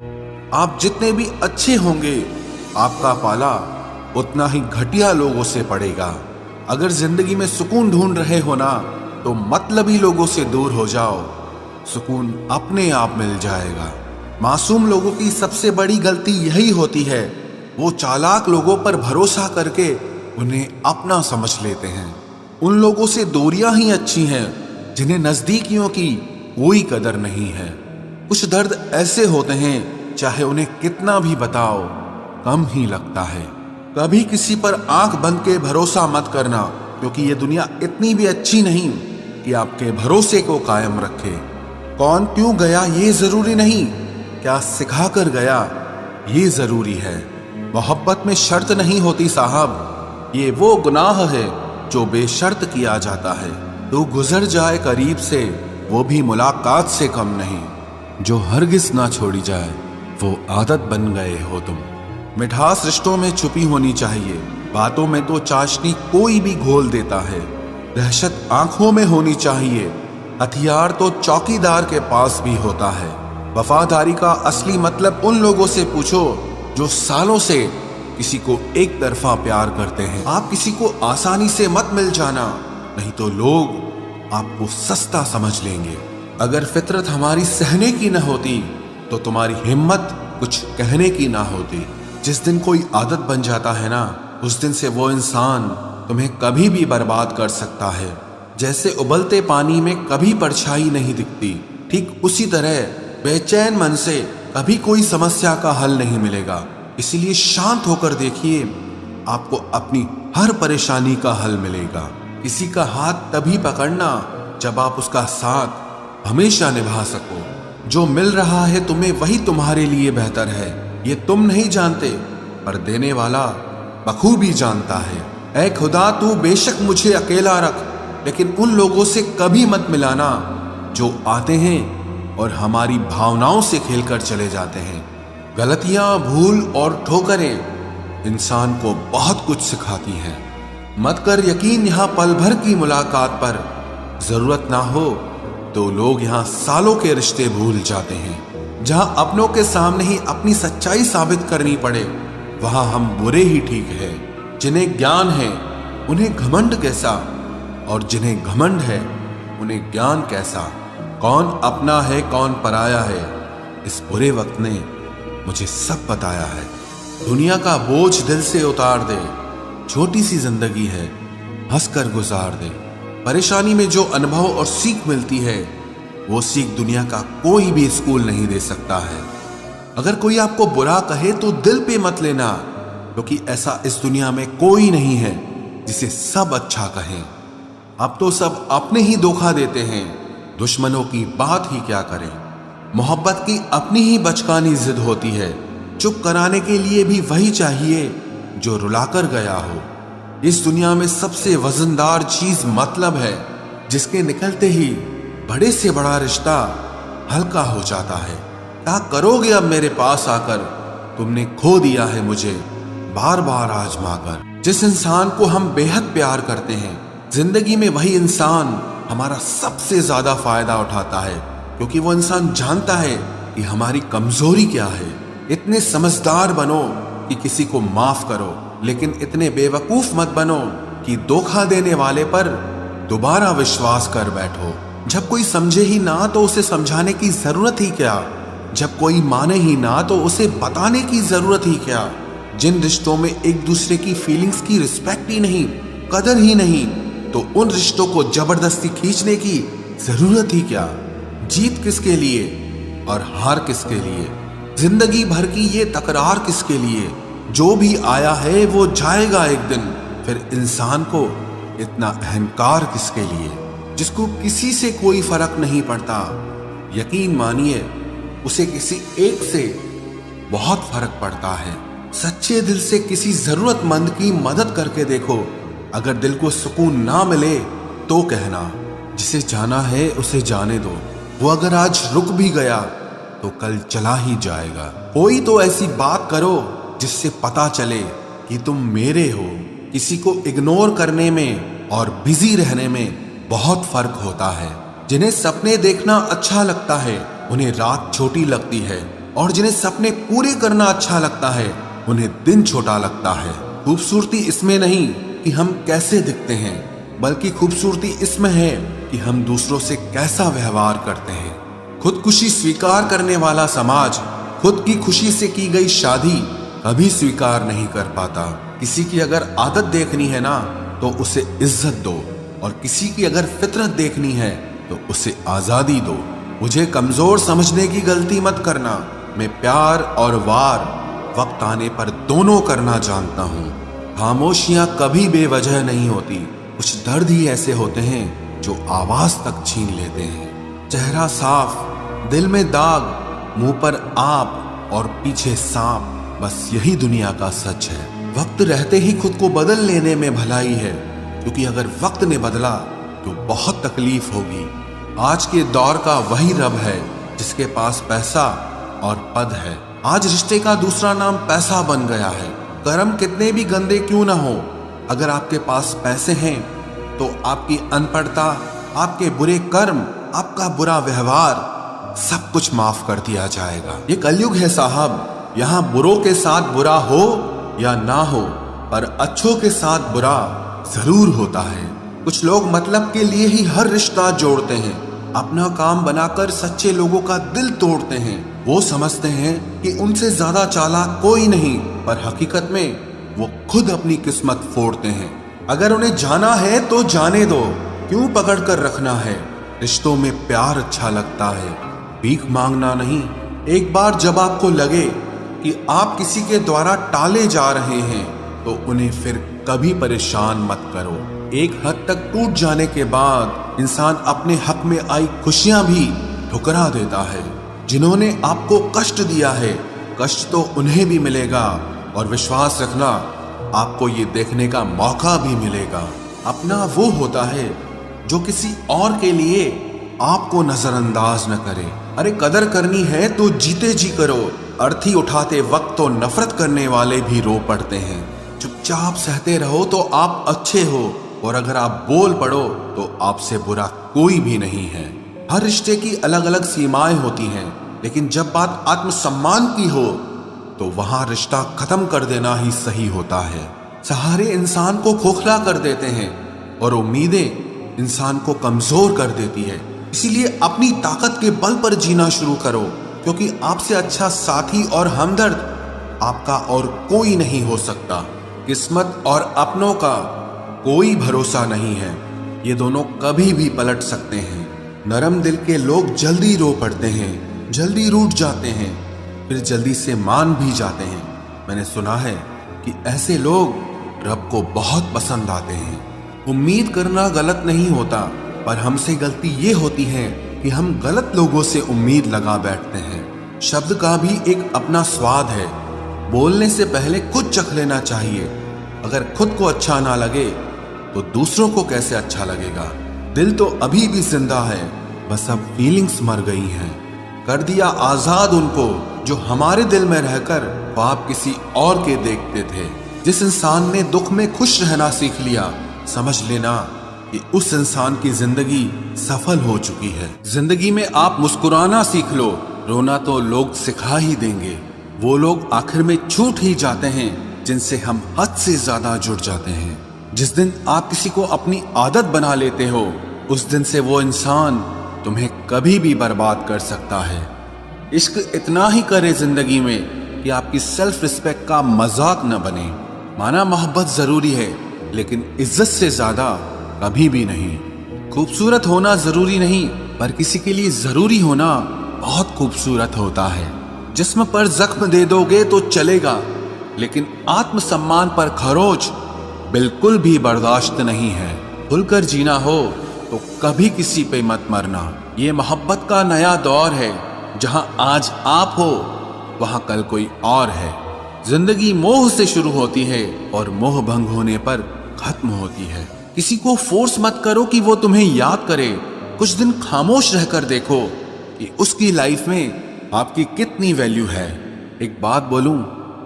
आप जितने भी अच्छे होंगे, आपका पाला उतना ही घटिया लोगों से पड़ेगा। अगर जिंदगी में सुकून ढूंढ रहे हो ना, तो मतलबी लोगों से दूर हो जाओ, सुकून अपने आप मिल जाएगा। मासूम लोगों की सबसे बड़ी गलती यही होती है, वो चालाक लोगों पर भरोसा करके उन्हें अपना समझ लेते हैं। उन लोगों से दूरियां ही अच्छी हैं जिन्हें नजदीकियों की कोई कदर नहीं है। कुछ दर्द ऐसे होते हैं, चाहे उन्हें कितना भी बताओ कम ही लगता है। कभी किसी पर आंख बंद के भरोसा मत करना, क्योंकि ये दुनिया इतनी भी अच्छी नहीं कि आपके भरोसे को कायम रखे। कौन क्यों गया ये जरूरी नहीं, क्या सिखा कर गया ये जरूरी है। मोहब्बत में शर्त नहीं होती साहब, ये वो गुनाह है जो बेशर्त किया जाता है। तो गुजर जाए करीब से, वो भी मुलाकात से कम नहीं। जो हरगिज ना छोड़ी जाए, वो आदत बन गए हो तुम। मिठास रिश्तों में छुपी होनी चाहिए, बातों में तो चाशनी कोई भी घोल देता है। दहशत आंखों में होनी चाहिए, हथियार तो चौकीदार के पास भी होता है। वफादारी का असली मतलब उन लोगों से पूछो जो सालों से किसी को एक तरफा प्यार करते हैं। आप किसी को आसानी से मत मिल जाना, नहीं तो लोग आपको सस्ता समझ लेंगे। अगर फितरत हमारी सहने की न होती, तो तुम्हारी हिम्मत कुछ कहने की ना होती। जिस दिन कोई आदत बन जाता है ना, उस दिन से वो इंसान तुम्हें कभी भी बर्बाद कर सकता है। जैसे उबलते पानी में कभी परछाई नहीं दिखती, ठीक उसी तरह बेचैन मन से कभी कोई समस्या का हल नहीं मिलेगा। इसीलिए शांत होकर देखिए, आपको अपनी हर परेशानी का हल मिलेगा। किसी का हाथ तभी पकड़ना जब आप उसका साथ हमेशा निभा सको। जो मिल रहा है तुम्हें, वही तुम्हारे लिए बेहतर है। ये तुम नहीं जानते, पर देने वाला बखूबी जानता है। ऐ खुदा, तू बेशक मुझे अकेला रख, लेकिन उन लोगों से कभी मत मिलाना जो आते हैं और हमारी भावनाओं से खेलकर चले जाते हैं। गलतियां, भूल और ठोकरें इंसान को बहुत कुछ सिखाती हैं। मत कर यकीन यहाँ पल भर की मुलाकात पर, जरूरत ना हो तो लोग यहाँ सालों के रिश्ते भूल जाते हैं। जहां अपनों के सामने ही अपनी सच्चाई साबित करनी पड़े, वहां हम बुरे ही ठीक है। जिन्हें ज्ञान है उन्हें घमंड कैसा, और जिन्हें घमंड है उन्हें ज्ञान कैसा। कौन अपना है कौन पराया है, इस बुरे वक्त ने मुझे सब बताया है। दुनिया का बोझ दिल से उतार दे, छोटी सी जिंदगी है, हंसकर गुजार दे। परेशानी में जो अनुभव और सीख मिलती है, वो सीख दुनिया का कोई भी स्कूल नहीं दे सकता है। अगर कोई आपको बुरा कहे तो दिल पे मत लेना, क्योंकि ऐसा इस दुनिया में कोई नहीं है जिसे सब अच्छा कहें। अब तो सब अपने ही धोखा देते हैं, दुश्मनों की बात ही क्या करें। मोहब्बत की अपनी ही बचकानी जिद होती है, चुप कराने के लिए भी वही चाहिए जो रुलाकर गया हो। इस दुनिया में सबसे वजनदार चीज मतलब है, जिसके निकलते ही बड़े से बड़ा रिश्ता हल्का हो जाता है। क्या करोगे अब मेरे पास आकर, तुमने खो दिया है मुझे बार बार आजमा कर। जिस इंसान को हम बेहद प्यार करते हैं, जिंदगी में वही इंसान हमारा सबसे ज्यादा फायदा उठाता है, क्योंकि वो इंसान जानता है कि हमारी कमजोरी क्या है। इतने समझदार बनो कि किसी को माफ करो, लेकिन इतने बेवकूफ मत बनो कि धोखा देने वाले पर दोबारा विश्वास कर बैठो। जब कोई समझे ही ना तो उसे समझाने की जरूरत ही क्या, जब कोई माने ही ना तो उसे बताने की जरूरत ही क्या। जिन रिश्तों में एक दूसरे की फीलिंग्स की रिस्पेक्ट ही नहीं, कदर ही नहीं, तो उन रिश्तों को जबरदस्ती खींचने की जरूरत ही क्या। जीत किसके लिए और हार किसके लिए, जिंदगी भर की ये तकरार किसके लिए। जो भी आया है वो जाएगा एक दिन, फिर इंसान को इतना अहंकार किसके लिए, जिसको किसी से कोई फर्क नहीं पड़ता। यकीन मानिए, उसे किसी एक से बहुत फर्क पड़ता है। सच्चे दिल से किसी जरूरतमंद की मदद करके देखो। अगर दिल को सुकून ना मिले तो कहना, जिसे जाना है उसे जाने दो। वो अगर आज रुक भी गया तो कल चला ही जाएगा। कोई तो ऐसी बात करो जिससे पता चले कि तुम मेरे हो। किसी को इग्नोर करने में और बिजी रहने में बहुत फर्क होता है। जिन्हें सपने देखना अच्छा लगता है, उन्हें रात छोटी लगती है। और जिन्हें सपने पूरे करना अच्छा लगता है उन्हें दिन छोटा लगता है। खूबसूरती इसमें नहीं कि हम कैसे दिखते हैं, बल्कि खूबसूरती इसमें है कि हम दूसरों से कैसा व्यवहार करते हैं। खुदकुशी स्वीकार करने वाला समाज खुद की खुशी से की गई शादी कभी स्वीकार नहीं कर पाता। किसी की अगर आदत देखनी है ना तो उसे इज्जत दो, और किसी की अगर फितरत देखनी है तो उसे आजादी दो। मुझे कमजोर समझने की गलती मत करना। मैं प्यार और वार वक्त आने पर दोनों करना जानता हूँ। खामोशियां कभी बेवजह नहीं होती। कुछ दर्द ही ऐसे होते हैं जो आवाज तक छीन लेते हैं। चेहरा साफ, दिल में दाग, मुंह पर आप और पीछे सांप, बस यही दुनिया का सच है। वक्त रहते ही खुद को बदल लेने में भलाई है, क्योंकि अगर वक्त ने बदला तो बहुत तकलीफ होगी। आज के दौर का वही रब है जिसके पास पैसा और पद है। आज रिश्ते का दूसरा नाम पैसा बन गया है। कर्म कितने भी गंदे क्यों ना हो, अगर आपके पास पैसे हैं तो आपकी अनपढ़ता, आपके बुरे कर्म, आपका बुरा व्यवहार सब कुछ माफ कर दिया जाएगा। ये कलयुग है साहब, यहाँ बुरों के साथ बुरा हो या ना हो, पर अच्छों के साथ बुरा जरूर होता है। कुछ लोग मतलब के लिए ही हर रिश्ता जोड़ते हैं, अपना काम बनाकर सच्चे लोगों का दिल तोड़ते हैं। वो समझते हैं कि उनसे ज्यादा चालाक कोई नहीं, पर हकीकत में वो खुद अपनी किस्मत फोड़ते हैं। अगर उन्हें जाना है तो जाने दो, क्यों पकड़ कर रखना है। रिश्तों में प्यार अच्छा लगता है, भीख मांगना नहीं। एक बार जब आपको लगे कि आप किसी के द्वारा टाले जा रहे हैं तो उन्हें फिर कभी परेशान मत करो। एक हद तक टूट जाने के बाद इंसान अपने हक में आई खुशियां भी ठुकरा देता है। जिन्होंने आपको कष्ट दिया है, कष्ट तो उन्हें भी मिलेगा, और विश्वास रखना आपको ये देखने का मौका भी मिलेगा। अपना वो होता है जो किसी और के लिए आपको नजरअंदाज न करे। अरे कदर करनी है तो जीते जी करो। अर्थी उठाते वक्त तो नफरत करने वाले भी रो पड़ते हैं। चुपचाप सहते रहो तो आप अच्छे हो, और अगर आप बोल पड़ो तो आपसे बुरा कोई भी नहीं है। हर रिश्ते की अलग अलग सीमाएं होती हैं, लेकिन जब बात आत्मसम्मान की हो तो वहां रिश्ता खत्म कर देना ही सही होता है। सहारे इंसान को खोखला कर देते हैं और उम्मीदें इंसान को कमजोर कर देती है। इसीलिए अपनी ताकत के बल पर जीना शुरू करो, क्योंकि आपसे अच्छा साथी और हमदर्द आपका और कोई नहीं हो सकता। किस्मत और अपनों का कोई भरोसा नहीं है, ये दोनों कभी भी पलट सकते हैं। नरम दिल के लोग जल्दी रो पड़ते हैं, जल्दी रूठ जाते हैं, फिर जल्दी से मान भी जाते हैं। मैंने सुना है कि ऐसे लोग रब को बहुत पसंद आते हैं। उम्मीद करना गलत नहीं होता, पर हमसे गलती ये होती है कि हम गलत लोगों से उम्मीद लगा बैठते हैं। शब्द का भी एक अपना स्वाद है, बोलने से पहले खुद चख लेना चाहिए। अगर खुद को अच्छा ना लगे तो दूसरों को कैसे अच्छा लगेगा। दिल तो अभी भी जिंदा है, बस अब फीलिंग्स मर गई हैं। कर दिया आजाद उनको जो हमारे दिल में रहकर ख्वाब किसी और के देखते थे। जिस इंसान ने दुख में खुश रहना सीख लिया, समझ लेना कि उस इंसान की जिंदगी सफल हो चुकी है। जिंदगी में आप मुस्कुराना सीख लो, रोना तो लोग सिखा ही देंगे। वो लोग आखिर में छूट ही जाते हैं जिनसे हम हद से ज्यादा जुड़ जाते हैं। जिस दिन आप किसी को अपनी आदत बना लेते हो, उस दिन से वो इंसान तुम्हें कभी भी बर्बाद कर सकता है। इश्क इतना ही करे जिंदगी में कि आपकी सेल्फ रिस्पेक्ट का मजाक न बने। माना मोहब्बत जरूरी है, लेकिन इज्जत से ज्यादा कभी भी नहीं। खूबसूरत होना जरूरी नहीं, पर किसी के लिए जरूरी होना बहुत खूबसूरत होता है। जिस्म पर जख्म दे दोगे तो चलेगा, लेकिन आत्मसम्मान पर खरोच बिल्कुल भी बर्दाश्त नहीं है। खुलकर जीना हो तो कभी किसी पे मत मरना। ये मोहब्बत का नया दौर है, जहां आज आप हो वहां कल कोई और है। जिंदगी मोह से शुरू होती है और मोह भंग होने पर खत्म होती है। किसी को फोर्स मत करो कि वो तुम्हें याद करे। कुछ दिन खामोश रहकर देखो कि उसकी लाइफ में आपकी कितनी वैल्यू है। एक बात बोलूं,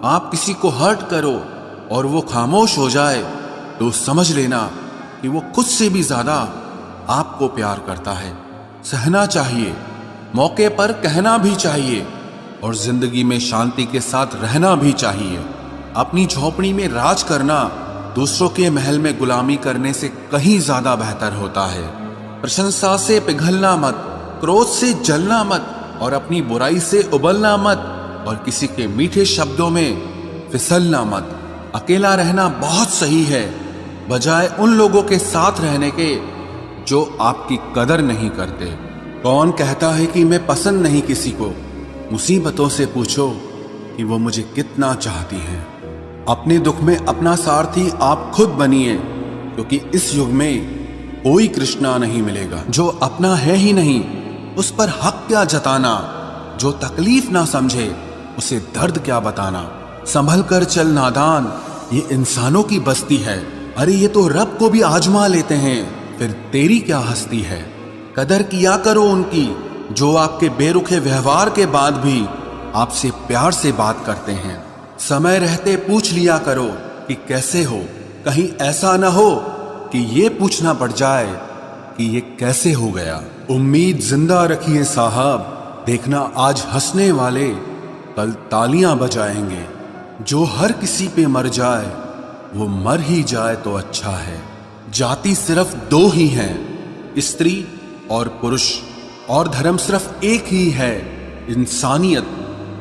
आप किसी को हर्ट करो और वो खामोश हो जाए तो समझ लेना कि वो खुद से भी ज्यादा आपको प्यार करता है। सहना चाहिए, मौके पर कहना भी चाहिए, और जिंदगी में शांति के साथ रहना भी चाहिए। अपनी झोपड़ी में राज करना दूसरों के महल में गुलामी करने से कहीं ज्यादा बेहतर होता है। प्रशंसा से पिघलना मत, क्रोध से जलना मत, और अपनी बुराई से उबलना मत, और किसी के मीठे शब्दों में फिसलना मत। अकेला रहना बहुत सही है, बजाय उन लोगों के साथ रहने के जो आपकी कदर नहीं करते। कौन कहता है कि मैं पसंद नहीं किसी को? मुसीबतों से पूछो कि वो मुझे कितना चाहती हैं। अपने दुख में अपना सारथी आप खुद बनिए, क्योंकि इस युग में कोई कृष्णा नहीं मिलेगा। जो अपना है ही नहीं उस पर हक क्या जताना? जो तकलीफ ना समझे उसे दर्द क्या बताना? संभल कर चल नादान, ये इंसानों की बस्ती है। अरे ये तो रब को भी आजमा लेते हैं, फिर तेरी क्या हस्ती है? कदर किया करो उनकी जो आपके बेरुखे व्यवहार के बाद भी आपसे प्यार से बात करते हैं। समय रहते पूछ लिया करो कि कैसे हो, कहीं ऐसा ना हो कि ये पूछना पड़ जाए कि ये कैसे हो गया। उम्मीद जिंदा रखिए साहब, देखना आज हंसने वाले कल तालियां बजाएंगे। जो हर किसी पे मर जाए वो मर ही जाए तो अच्छा है। जाति सिर्फ दो ही हैं, स्त्री और पुरुष, और धर्म सिर्फ एक ही है, इंसानियत।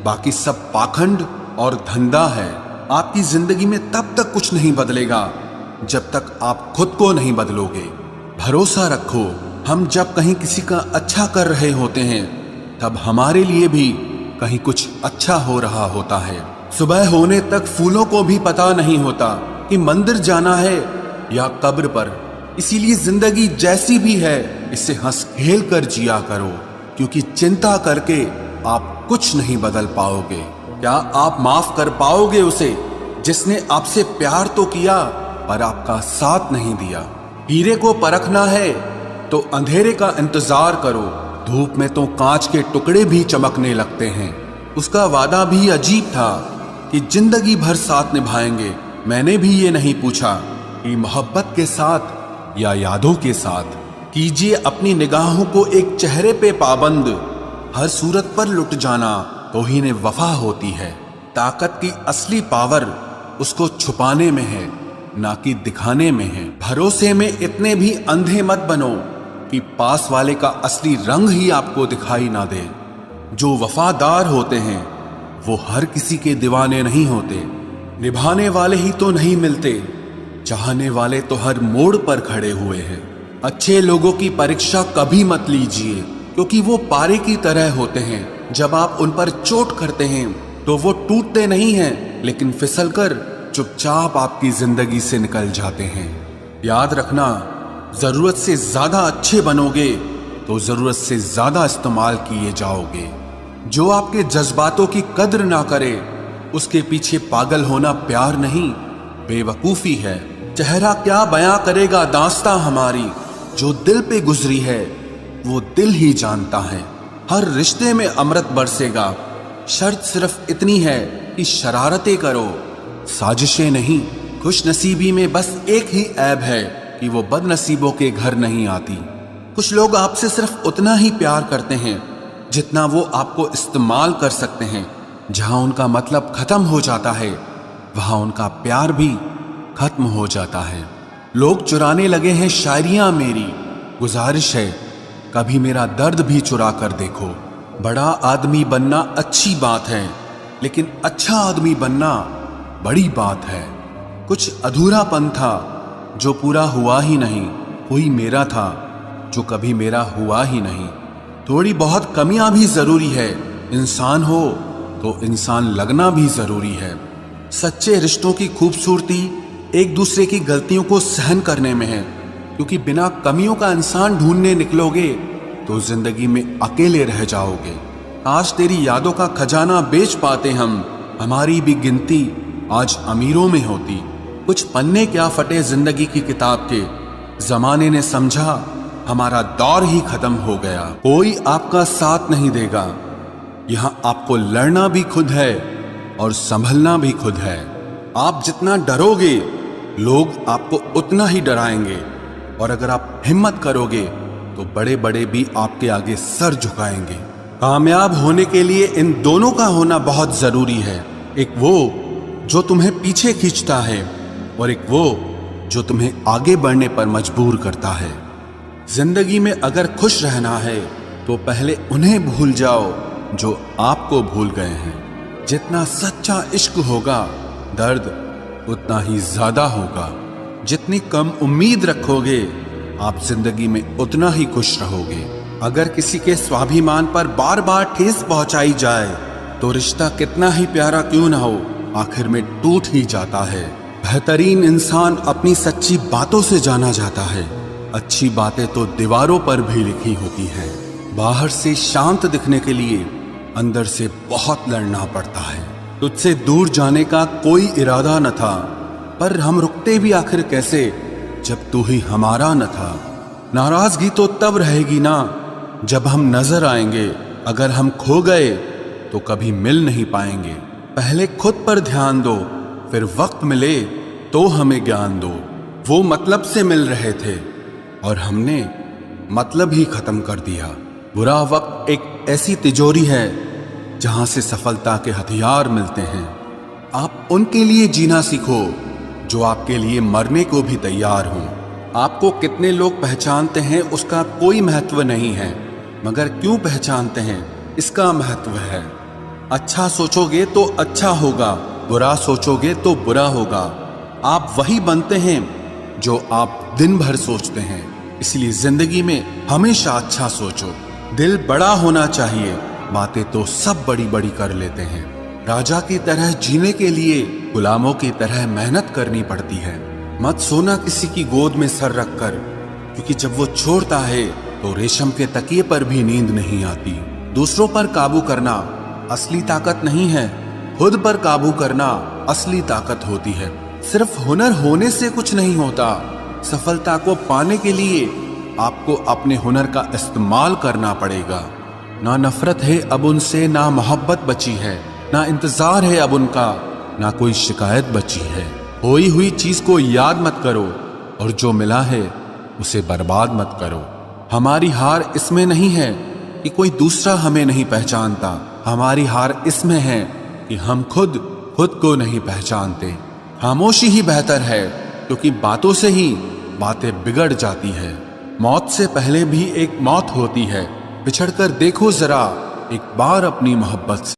बाकी सब पाखंड और धंधा है। आपकी जिंदगी में तब तक कुछ नहीं बदलेगा जब तक आप खुद को नहीं बदलोगे। भरोसा रखो, हम जब कहीं किसी का अच्छा कर रहे होते हैं तब हमारे लिए भी कहीं कुछ अच्छा हो रहा होता है। सुबह होने तक फूलों को भी पता नहीं होता कि मंदिर जाना है या कब्र पर। इसीलिए जिंदगी जैसी भी है इससे हंस खेल कर जिया करो, क्योंकि चिंता करके आप कुछ नहीं बदल पाओगे। क्या आप माफ कर पाओगे उसे जिसने आपसे प्यार तो किया पर आपका साथ नहीं दिया? हीरे को परखना है तो अंधेरे का इंतजार करो, धूप में तो कांच के टुकड़े भी चमकने लगते हैं। उसका वादा भी अजीब था कि जिंदगी भर साथ निभाएंगे। मैंने भी ये नहीं पूछा कि मोहब्बत के साथ या यादों के साथ। कीजिए अपनी निगाहों को एक चेहरे पे पाबंद, हर सूरत पर लुट जाना तौहीन वफा होती है। ताकत की असली पावर उसको छुपाने में है, ना कि दिखाने में है। भरोसे में इतने भी अंधे मत बनो कि पास वाले का असली रंग ही आपको दिखाई ना दे। जो वफादार होते हैं वो हर किसी के दीवाने नहीं होते। निभाने वाले ही तो नहीं मिलते, चाहने वाले तो हर मोड़ पर खड़े हुए हैं। अच्छे लोगों की परीक्षा कभी मत लीजिए, क्योंकि वो पारे की तरह होते हैं। जब आप उन पर चोट करते हैं तो वो टूटते नहीं हैं, लेकिन फिसलकर चुपचाप आपकी जिंदगी से निकल जाते हैं। याद रखना, जरूरत से ज्यादा अच्छे बनोगे तो जरूरत से ज्यादा इस्तेमाल किए जाओगे। जो आपके जज्बातों की कद्र ना करे उसके पीछे पागल होना प्यार नहीं, बेवकूफी है। चेहरा क्या बयां करेगा दास्तां हमारी, जो दिल पे गुजरी है वो दिल ही जानता है। हर रिश्ते में अमृत बरसेगा, शर्त सिर्फ इतनी है कि शरारतें करो, साजिशें नहीं। खुशनसीबी में बस एक ही ऐब है कि वो बदनसीबों के घर नहीं आती। कुछ लोग आपसे सिर्फ उतना ही प्यार करते हैं जितना वो आपको इस्तेमाल कर सकते हैं। जहां उनका मतलब खत्म हो जाता है वहां उनका प्यार भी खत्म हो जाता है। लोग चुराने लगे हैं शायरियां मेरी, गुजारिश है कभी मेरा दर्द भी चुरा कर देखो। बड़ा आदमी बनना अच्छी बात है, लेकिन अच्छा आदमी बनना बड़ी बात है। कुछ अधूरापन था जो पूरा हुआ ही नहीं, कोई मेरा था जो कभी मेरा हुआ ही नहीं। थोड़ी बहुत कमियां भी जरूरी है, इंसान हो तो इंसान लगना भी जरूरी है। सच्चे रिश्तों की खूबसूरती एक दूसरे की गलतियों को सहन करने में है, क्योंकि बिना कमियों का इंसान ढूंढने निकलोगे तो जिंदगी में अकेले रह जाओगे। आज तेरी यादों का खजाना बेच पाते हम, हमारी भी गिनती आज अमीरों में होती। कुछ पन्ने क्या फटे जिंदगी की किताब के, जमाने ने समझा हमारा दौर ही खत्म हो गया। कोई आपका साथ नहीं देगा, यहां आपको लड़ना भी खुद है और संभलना भी खुद है। आप जितना डरोगे लोग आपको उतना ही डराएंगे, और अगर आप हिम्मत करोगे तो बड़े बड़े भी आपके आगे सर झुकाएंगे। कामयाब होने के लिए इन दोनों का होना बहुत जरूरी है। एक वो जो तुम्हें पीछे खींचता है और एक वो जो तुम्हें आगे बढ़ने पर मजबूर करता है। जिंदगी में अगर खुश रहना है तो पहले उन्हें भूल जाओ जो आपको भूल गए हैं। जितना सच्चा इश्क होगा दर्द उतना ही ज्यादा होगा। जितनी कम उम्मीद रखोगे आप जिंदगी में उतना ही खुश रहोगे। अगर किसी के स्वाभिमान पर बार बार ठेस पहुंचाई जाए तो रिश्ता कितना ही प्यारा क्यों ना हो आखिर में टूट ही जाता है। बेहतरीन इंसान अपनी सच्ची बातों से जाना जाता है। अच्छी बातें तो दीवारों पर भी लिखी होती हैं। बाहर से शांत दिखने के लिए अंदर से बहुत लड़ना पड़ता है। तुझसे दूर जाने का कोई इरादा न था, पर हम रुकते भी आखिर कैसे जब तू ही हमारा न था। नाराजगी तो तब रहेगी ना जब हम नजर आएंगे। अगर हम खो गए तो कभी मिल नहीं पाएंगे। पहले खुद पर ध्यान दो, फिर वक्त मिले तो हमें ज्ञान दो। वो मतलब से मिल रहे थे और हमने मतलब ही खत्म कर दिया। बुरा वक्त एक ऐसी तिजोरी है जहां से सफलता के हथियार मिलते हैं। आप उनके लिए जीना सीखो जो आपके लिए मरने को भी तैयार हों। आपको कितने लोग पहचानते हैं उसका कोई महत्व नहीं है, मगर क्यों पहचानते हैं इसका महत्व है। अच्छा सोचोगे तो अच्छा होगा, बुरा सोचोगे तो बुरा होगा। आप वही बनते हैं जो आप दिन भर सोचते हैं। इसलिए जिंदगी में हमेशा अच्छा सोचो। दिल बड़ा होना चाहिए, बातें तो सब बड़ी बड़ी कर लेते हैं। राजा की तरह जीने के लिए गुलामों की तरह मेहनत करनी पड़ती है। मत सोना किसी की गोद में सर रखकर, क्योंकि जब वो छोड़ता है तो रेशम के तकिए पर भी नींद नहीं आती। दूसरों पर काबू करना असली ताकत नहीं है, खुद पर काबू करना असली ताकत होती है। सिर्फ हुनर होने से कुछ नहीं होता। सफलता को पाने के लिए आपको अपने हुनर का इस्तेमाल करना पड़ेगा। ना नफरत है अब उनसे, ना मोहब्बत बची है, ना इंतजार है अब उनका, ना कोई शिकायत बची है। खोई हुई चीज को याद मत करो और जो मिला है उसे बर्बाद मत करो। हमारी हार इसमें नहीं है कि कोई दूसरा हमें नहीं पहचानता। हमारी हार इसमें है कि हम खुद को नहीं पहचानते। खामोशी ही बेहतर है, क्योंकि बातों से ही बातें बिगड़ जाती है। मौत से पहले भी एक मौत होती है। पिछड़कर देखो जरा एक बार अपनी मोहब्बत से।